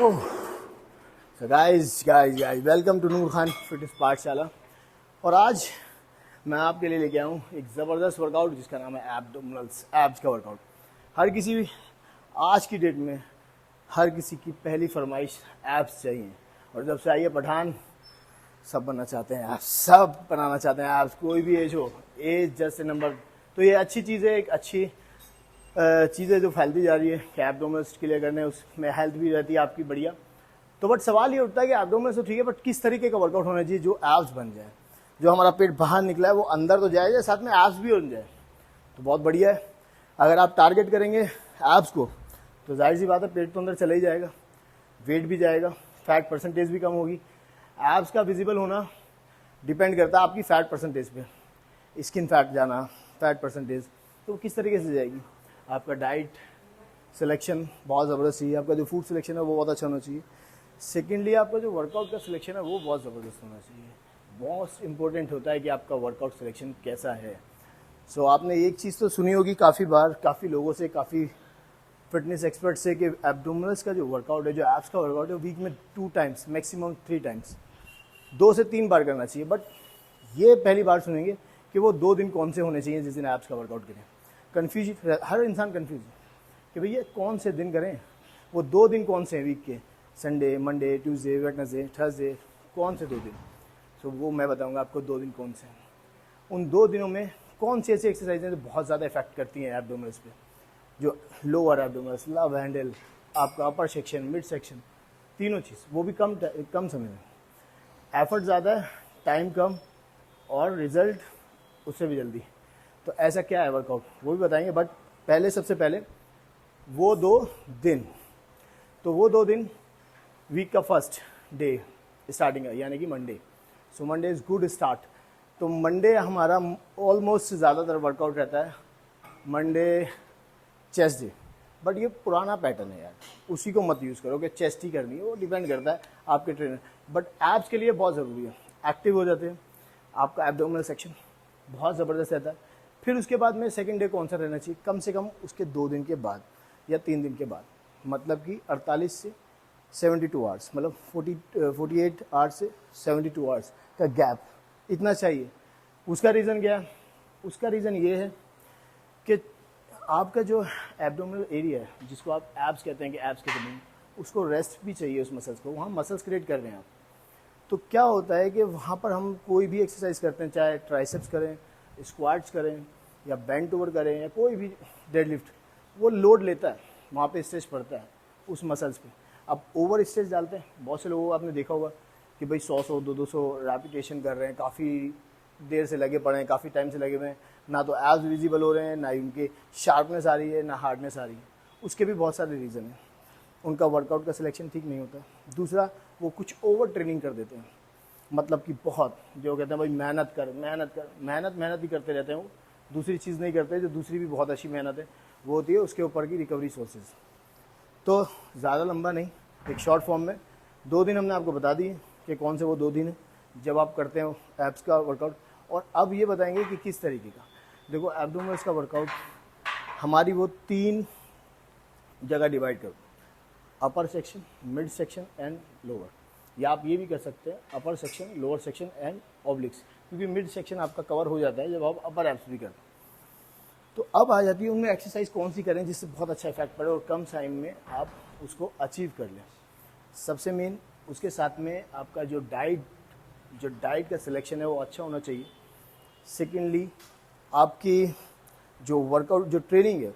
Oh, so guys welcome to Noor Khan fitness Pathshala. और आज मैं आपके लिए लेके आया हूँ एक ज़बरदस्त वर्कआउट जिसका नाम है एब्डोमिनल्स, एब्स का वर्कआउट। हर किसी आज की डेट में हर किसी की पहली फरमाइश एब्स चाहिए। और जब से आई है पठान, सब बनना चाहते हैं एब्स, सब बनाना चाहते हैं एब्स, कोई भी एज हो, एज जस्ट ए नंबर। तो ये अच्छी चीज़ है, एक अच्छी चीज़ें जो फैलती जा रही है कि एब्डोमिनल्स क्लियर करने, उसमें हेल्थ भी रहती है आपकी बढ़िया। तो बट सवाल ये उठता है कि एब्डोमिनल्स तो ठीक है, बट किस तरीके का वर्कआउट होना चाहिए जो एब्स बन जाए, जो हमारा पेट बाहर निकला है वो अंदर तो जाए, साथ में एब्स भी बन जाए। तो बहुत बढ़िया है। अगर आप टारगेट करेंगे एब्स को तो जाहिर सी बात है पेट तो अंदर चला ही जाएगा, वेट भी जाएगा, फैट परसेंटेज भी कम होगी। एब्स का विजिबल होना डिपेंड करता है आपकी फैट परसेंटेज पे, स्किन फैट जाना, फैट परसेंटेज तो किस तरीके से जाएगी। आपका डाइट सिलेक्शन बहुत ज़बरदस्त चाहिए, आपका जो फूड सिलेक्शन है वो बहुत अच्छा होना चाहिए। सेकेंडली आपका जो वर्कआउट का सिलेक्शन है वो बहुत ज़बरदस्त होना चाहिए। मोस्ट इंपॉर्टेंट होता है कि आपका वर्कआउट सिलेक्शन कैसा है। सो आपने एक चीज़ तो सुनी होगी काफ़ी बार, काफ़ी लोगों से, काफ़ी फिटनेस एक्सपर्ट से, कि एब्डोमिनल्स का जो वर्कआउट है, जो एब्स का वर्कआउट है, वीक में 2 टाइम्स, मैक्सिमम 3 टाइम्स, 2 से 3 बार करना चाहिए। बट ये पहली बार सुनेंगे कि वो 2 दिन कौन से होने चाहिए जिस दिन एब्स का वर्कआउट करें। कन्फ्यूज, हर इंसान कन्फ्यूज है कि भैया कौन से दिन करें, वो 2 दिन कौन से हैं वीक के, Sunday, Monday, Tuesday, Wednesday, Thursday, कौन से 2 दिन। सो वो मैं बताऊंगा आपको 2 दिन कौन से हैं। उन 2 दिनों में कौन सी ऐसी एक्सरसाइजें जो बहुत ज़्यादा इफेक्ट करती हैं एब्डोमिनल्स पे, जो लोअर एब्डोमिनल्स, लव हैंडल, आपका अपर सेक्शन, मिड सेक्शन, तीनों चीज़, वो भी कम समय में। एफर्ट ज़्यादा है, टाइम कम, और रिजल्ट उससे भी जल्दी। तो ऐसा क्या है वर्कआउट वो भी बताएंगे। बट पहले, सबसे पहले वो 2 दिन, तो वो 2 दिन वीक का फर्स्ट डे स्टार्टिंग है, यानी कि Monday. So Monday is good start. तो मंडे हमारा ऑलमोस्ट ज़्यादातर वर्कआउट रहता है मंडे चेस्ट डे। बट ये पुराना पैटर्न है यार, उसी को मत यूज़ करो कि चेस्ट ही करनी है, वो डिपेंड करता है आपके ट्रेनर। बट एब्स के लिए बहुत ज़रूरी है, एक्टिव हो जाते हैं, आपका एब्डोमिनल सेक्शन बहुत ज़बरदस्त रहता है। फिर उसके बाद में सेकंड डे कौन सा रहना चाहिए, कम से कम उसके 2 दिन के बाद या 3 दिन के बाद, मतलब कि 48 से 72 आवर्स, मतलब 48 आवर्स से 72 आवर्स का गैप, इतना चाहिए। उसका रीज़न क्या है? उसका रीज़न ये है कि आपका जो एब्डोमिनल एरिया है, जिसको आप एब्स कहते हैं कि एब्स के जमीन, उसको रेस्ट भी चाहिए, उस मसल्स को, वहाँ मसल्स क्रिएट कर रहे हैं आप। तो क्या होता है कि वहाँ पर हम कोई भी एक्सरसाइज करते हैं, चाहे ट्राइसेप्स करें, स्क्वाट्स करें, या बेंट ओवर करें, या कोई भी डेडलिफ्ट, वो लोड लेता है, वहाँ पे स्ट्रेच पड़ता है उस मसल्स पे। अब ओवर स्ट्रेच डालते हैं, बहुत से लोगों को आपने देखा होगा कि भाई 100-100, 200 रैपिटेशन कर रहे हैं, काफ़ी देर से लगे पड़े हैं, काफ़ी टाइम से लगे हुए हैं, ना तो एब्स विजिबल हो रहे हैं, ना उनके शार्पनेस आ रही है, ना हार्डनेस आ रही है। उसके भी बहुत सारे रीज़न हैं। उनका वर्कआउट का सिलेक्शन ठीक नहीं होता। दूसरा, वो कुछ ओवर ट्रेनिंग कर देते हैं, मतलब कि बहुत, जो कहते हैं भाई मेहनत कर, मेहनत कर, मेहनत ही करते रहते हैं, वो दूसरी चीज़ नहीं करते। जो दूसरी भी बहुत अच्छी मेहनत है वो होती है उसके ऊपर की रिकवरी सोर्सेज। तो ज़्यादा लंबा नहीं, एक शॉर्ट फॉर्म में 2 दिन हमने आपको बता दिए कि कौन से वो 2 दिन हैं जब आप करते हो एब्स का वर्कआउट। और अब ये बताएंगे कि किस तरीके का। देखो, एब्डोमिनल्स का वर्कआउट हमारी वो 3 जगह डिवाइड करो, upper section, mid section and lower. या आप ये भी कर सकते हैं upper section, lower section and obliques, क्योंकि मिड सेक्शन आपका कवर हो जाता है जब आप अपर एब्स भी करते हैं। तो अब आ जाती है उनमें एक्सरसाइज कौन सी करें जिससे बहुत अच्छा इफेक्ट पड़े और कम टाइम में आप उसको अचीव कर लें। सबसे मेन उसके साथ में आपका जो डाइट का सिलेक्शन है वो अच्छा होना चाहिए। सेकेंडली, आपकी जो वर्कआउट, जो ट्रेनिंग है,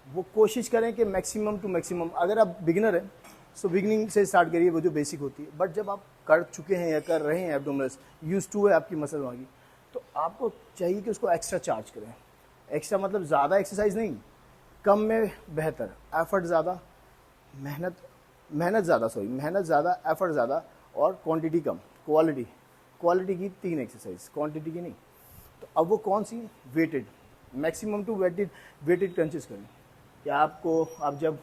वो कोशिश करें कि मैक्सिमम टू मैक्सिमम, अगर आप बिगिनर हैं सो बिगिनिंग से स्टार्ट करिए, वो जो बेसिक होती है। बट जब आप कर चुके हैं या कर रहे हैं एब्डोमिनल्स, यूज टू है आपकी मसल वहाँ की, तो आपको चाहिए कि उसको एक्स्ट्रा चार्ज करें। एक्स्ट्रा मतलब ज़्यादा एक्सरसाइज नहीं, कम में बेहतर, एफर्ट ज़्यादा, मेहनत ज़्यादा, एफर्ट ज़्यादा, और क्वांटिटी कम, क्वालिटी की 3 एक्सरसाइज, क्वांटिटी की नहीं। तो अब वो कौन सी? Weighted, maximum two weighted crunches करें। या आप जब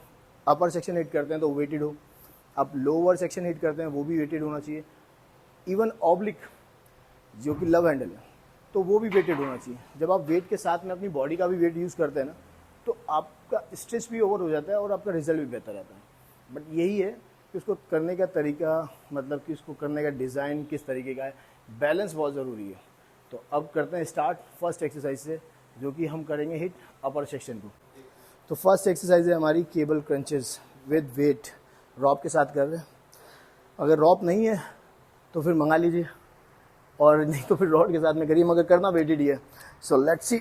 अपर सेक्शन हिट करते हैं तो वेटेड हो, आप लोअर सेक्शन हिट करते हैं वो भी वेटेड होना चाहिए। इवन ऑब्लिक, जो कि लव हैंडल है, तो वो भी वेटेड होना चाहिए। जब आप वेट के साथ में अपनी बॉडी का भी वेट यूज़ करते हैं ना, तो आपका स्ट्रेस भी ओवर हो जाता है और आपका रिजल्ट भी बेहतर आता है। बट यही है कि उसको करने का तरीका, मतलब कि उसको करने का डिज़ाइन किस तरीके का है, बैलेंस बहुत ज़रूरी है। तो अब करते हैं स्टार्ट फर्स्ट एक्सरसाइज से, जो कि हम करेंगे हिट अपर सेक्शन को। तो फर्स्ट एक्सरसाइज है हमारी केबल क्रंचेस विद वेट, रॉप के साथ कर रहे हैं। अगर रॉप नहीं है तो फिर मंगा लीजिए, और नहीं तो फिर रॉड के साथ में करिए, मगर करना वेटेड ही है। So let's see.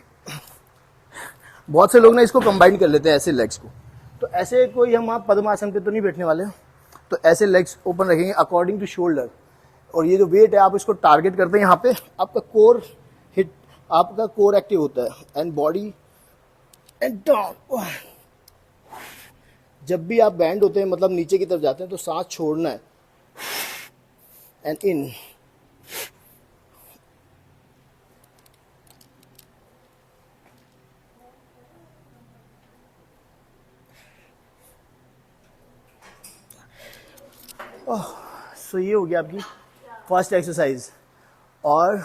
बहुत से लोग ना इसको कंबाइन कर लेते हैं ऐसे लेग्स को। तो ऐसे कोई हम आप पद्मासन पे तो नहीं बैठने वाले हैं, तो ऐसे लेग्स ओपन रखेंगे अकॉर्डिंग टू शोल्डर, और ये जो वेट है आप इसको टारगेट करते हैं यहाँ पे, आपका कोर हिट, आपका कोर एक्टिव होता है, एंड बॉडी एंड डाउन। जब भी आप बैंड होते हैं, मतलब नीचे की तरफ जाते हैं, तो सांस छोड़ना है, एंड इन। सो ये हो गया आपकी फर्स्ट एक्सरसाइज। और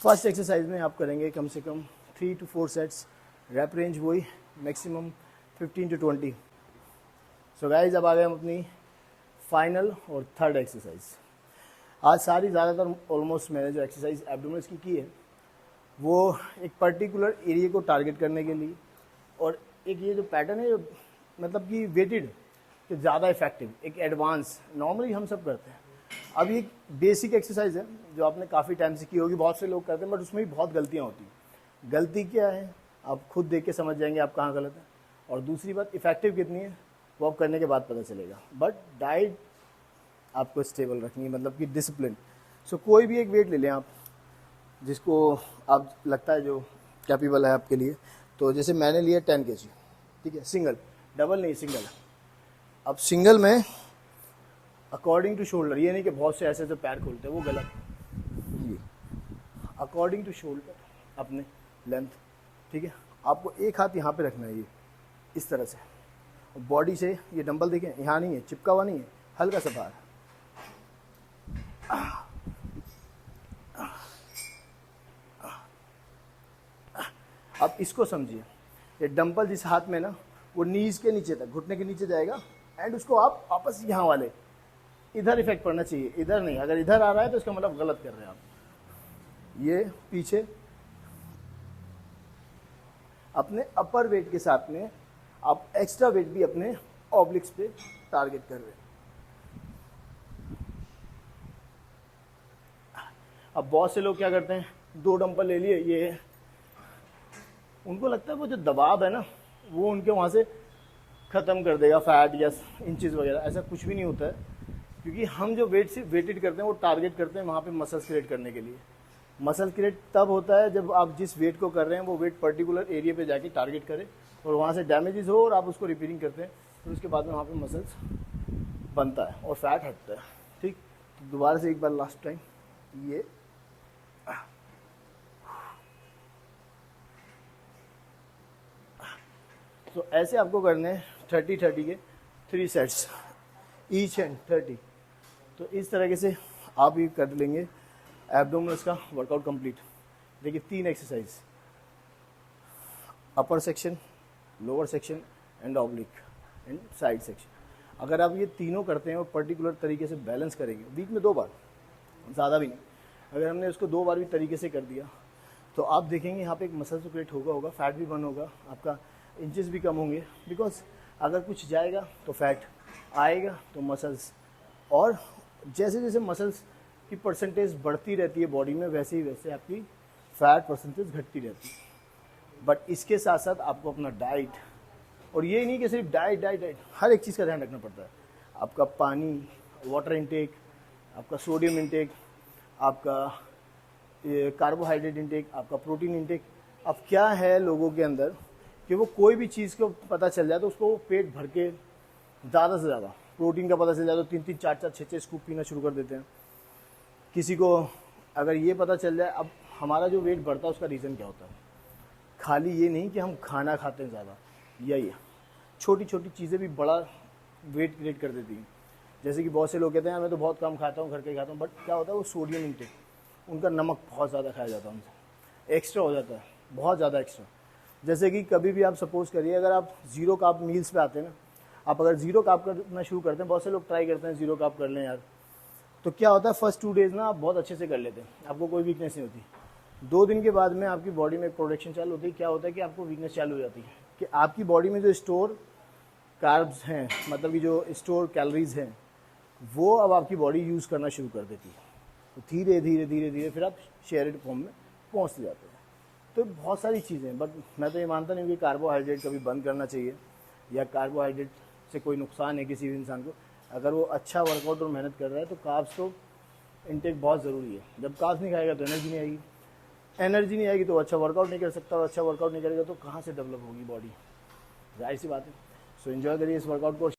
फर्स्ट एक्सरसाइज में आप करेंगे कम से कम 3 to 4 सेट्स, रैप रेंज वही मैक्सिमम 15 to 20। सो गाइज अब आ गए हम अपनी फाइनल और थर्ड एक्सरसाइज। आज सारी ज़्यादातर ऑलमोस्ट मैंने जो एक्सरसाइज एब्डोमिनल्स की है वो एक पर्टिकुलर एरिया को टारगेट करने के लिए, और एक ये जो पैटर्न है मतलब कि वेटेड, कि ज़्यादा इफेक्टिव, एक एडवांस नॉर्मली हम सब करते हैं। अब ये बेसिक एक्सरसाइज है जो आपने काफ़ी टाइम से की होगी, बहुत से लोग करते हैं, बट उसमें भी बहुत गलतियाँ होती हैं। गलती क्या है आप खुद देख के समझ जाएंगे आप कहाँ गलत है, और दूसरी बात इफेक्टिव कितनी है वो आप करने के बाद पता चलेगा। बट डाइट आपको स्टेबल रखनी है, मतलब कि डिसिप्लिन। सो कोई भी एक वेट ले लें आप जिसको आप लगता है जो कैपेबल है आपके लिए। तो जैसे मैंने लिया 10 kg, ठीक है, सिंगल, डबल नहीं सिंगल। अब सिंगल में अकॉर्डिंग टू शोल्डर, ये नहीं कि बहुत से ऐसे जो पैर खोलते हैं वो गलत, ये अकॉर्डिंग टू शोल्डर अपने लेंथ, ठीक है। आपको एक हाथ यहाँ पे रखना है, ये इस तरह से, और बॉडी से ये डंबल देखें यहाँ नहीं है, चिपका हुआ नहीं है, हल्का सा बाहर। अब इसको समझिए, ये डंबल जिस हाथ में ना वो नीज के नीचे तक, घुटने के नीचे जाएगा, एंड उसको आप वापस यहाँ वाले इधर इफेक्ट पड़ना चाहिए, इधर नहीं। अगर इधर आ रहा है तो इसका मतलब गलत कर रहे हैं आप। ये पीछे अपने अपर वेट के साथ में आप एक्स्ट्रा वेट भी अपने ऑब्लिक्स पे टारगेट कर रहे हैं। अब बहुत से लोग क्या करते हैं, 2 डंबल ले लिए, ये उनको लगता है वो जो दबाव है ना वो उनके वहाँ से ख़त्म कर देगा फैट या इंचेस वगैरह। ऐसा कुछ भी नहीं होता है, क्योंकि हम जो वेट से वेटेड करते हैं वो टारगेट करते हैं वहाँ पे मसल्स क्रिएट करने के लिए। मसल क्रिएट तब होता है जब आप जिस वेट को कर रहे हैं वो वेट पर्टिकुलर एरिया पे जाके टारगेट करे, और वहाँ से डैमेजेस हो और आप उसको रिपेयरिंग करते हैं, तो उसके बाद में वहाँ पे मसल्स बनता है और फैट हटता है, ठीक। तो दोबारा से एक बार लास्ट टाइम, ये तो ऐसे आपको करने हैं 30-30 के 3 सेट्स, ईच एंड 30। तो इस तरीके से आप ये कर लेंगे एब्डोमिनल्स का वर्कआउट कंप्लीट। देखिए 3 exercise, upper section, lower section and oblique and side section. अगर आप ये तीनों करते हैं और पर्टिकुलर तरीके से बैलेंस करेंगे, वीक में 2 बार, ज़्यादा भी नहीं, अगर हमने उसको 2 बार भी तरीके से कर दिया तो आप देखेंगे यहाँ पे एक मसल तो क्रिएट होगा, फैट भी बर्न होगा, आपका इंचेस भी कम होंगे। बिकॉज अगर कुछ जाएगा तो फैट आएगा तो मसल्स, और जैसे जैसे मसल्स की परसेंटेज बढ़ती रहती है बॉडी में, वैसे ही वैसे आपकी फैट परसेंटेज घटती रहती है। बट इसके साथ साथ आपको अपना डाइट, और ये नहीं कि सिर्फ डाइट, हर एक चीज़ का ध्यान रखना पड़ता है। आपका पानी, वाटर इनटेक, आपका सोडियम इनटेक, आपका कार्बोहाइड्रेट इनटेक, आपका प्रोटीन इनटेक। अब क्या है लोगों के अंदर कि वो कोई भी चीज़ को पता चल जाए तो उसको पेट भर के ज़्यादा से ज़्यादा प्रोटीन का पता चल जाए तो 3-3, 4-4, 6-6 स्कूप पीना शुरू कर देते हैं। किसी को अगर ये पता चल जाए, अब हमारा जो वेट बढ़ता है उसका रीज़न क्या होता है, खाली ये नहीं कि हम खाना खाते हैं ज़्यादा, यही है, छोटी छोटी चीज़ें भी बड़ा वेट क्रिएट कर देती हैं। जैसे कि बहुत से लोग कहते हैं मैं तो बहुत कम खाता हूँ, घर के खाता हूँ, बट क्या होता है वो सोडियम इंटेक, उनका नमक बहुत ज़्यादा खाया जाता है, उनसे एक्स्ट्रा हो जाता है, बहुत ज़्यादा एक्स्ट्रा। जैसे कि कभी भी आप सपोज़ करिए अगर आप 0 कार्ब मील्स पे आते हैं ना, आप अगर जीरो कार्ब करना शुरू करते हैं, बहुत से लोग ट्राई करते हैं जीरो कार्ब कर लें यार, तो क्या होता है फर्स्ट 2 डेज ना आप बहुत अच्छे से कर लेते हैं, आपको कोई वीकनेस नहीं होती। 2 दिन के बाद में आपकी बॉडी में एक प्रोडक्शन चालू होती है, क्या होता है कि आपको वीकनेस चालू हो जाती है कि आपकी बॉडी में जो स्टोर कार्ब्स हैं, मतलब कि जो स्टोर कैलोरीज हैं, वो अब आपकी बॉडी यूज़ करना शुरू कर देती है। तो धीरे धीरे धीरे धीरे फिर आप शेयर्ड फॉर्म में पहुंचते जाते हैं। तो बहुत सारी चीज़ें हैं, बट मैं तो ये मानता नहीं कि कार्बोहाइड्रेट कभी बंद करना चाहिए या कार्बोहाइड्रेट से कोई नुकसान है किसी भी इंसान को। अगर वो अच्छा वर्कआउट और मेहनत कर रहा है तो कार्ब्स तो इनटेक बहुत ज़रूरी है। जब कार्ब्स नहीं खाएगा तो एनर्जी नहीं आएगी, एनर्जी नहीं आएगी तो अच्छा वर्कआउट नहीं कर सकता, और अच्छा वर्कआउट नहीं करेगा तो कहाँ से डेवलप होगी बॉडी, जाहिर सी बात है। सो एंजॉय करिए इस वर्कआउट को।